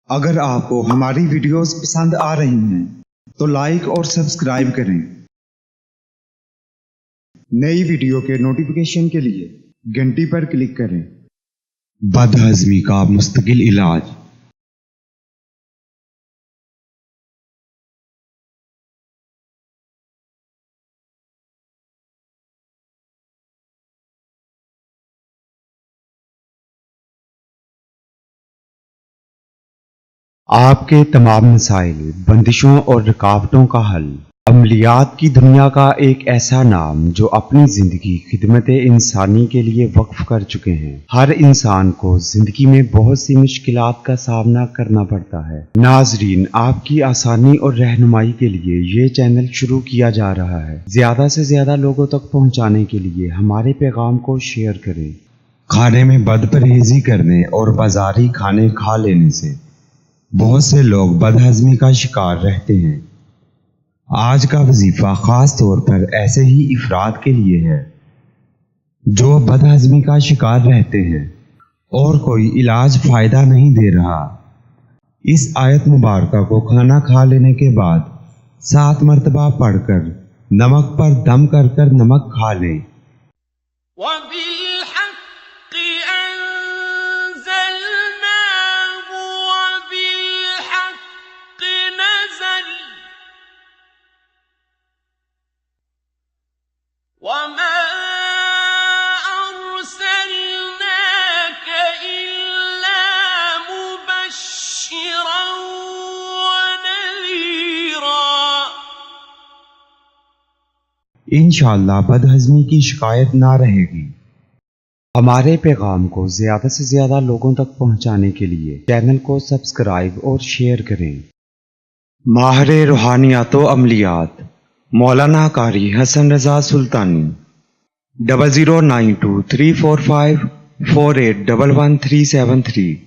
اگر آپ کو ہماری ویڈیوز پسند آ رہی ہیں تو لائک اور سبسکرائب کریں۔ نئی ویڈیو کے نوٹیفیکیشن کے لیے گھنٹی پر کلک کریں۔ بد ہضمی کا مستقل علاج۔ آپ کے تمام مسائل، بندشوں اور رکاوٹوں کا حل۔ عملیات کی دنیا کا ایک ایسا نام جو اپنی زندگی خدمت انسانی کے لیے وقف کر چکے ہیں۔ ہر انسان کو زندگی میں بہت سی مشکلات کا سامنا کرنا پڑتا ہے۔ ناظرین، آپ کی آسانی اور رہنمائی کے لیے یہ چینل شروع کیا جا رہا ہے۔ زیادہ سے زیادہ لوگوں تک پہنچانے کے لیے ہمارے پیغام کو شیئر کریں۔ کھانے میں بد پرہیزی کرنے اور بازاری کھانے کھا لینے سے بہت سے لوگ بد ہضمی کا شکار رہتے ہیں۔ آج کا وظیفہ خاص طور پر ایسے ہی افراد کے لیے ہے جو بد ہضمی کا شکار رہتے ہیں اور کوئی علاج فائدہ نہیں دے رہا۔ اس آیت مبارکہ کو کھانا کھا لینے کے بعد 7 مرتبہ پڑھ کر نمک پر دم کر کر نمک کھا لیں۔ وَمَا أَرْسَلْنَاكَ إِلَّا مُبَشِّرًا وَنَذِيرًا۔ انشاءاللہ بد ہضمی کی شکایت نہ رہے گی۔ ہمارے پیغام کو زیادہ سے زیادہ لوگوں تک پہنچانے کے لیے چینل کو سبسکرائب اور شیئر کریں۔ ماہر روحانیات و عملیات مولانا قاری حسن رضا سلطانی 00923454811373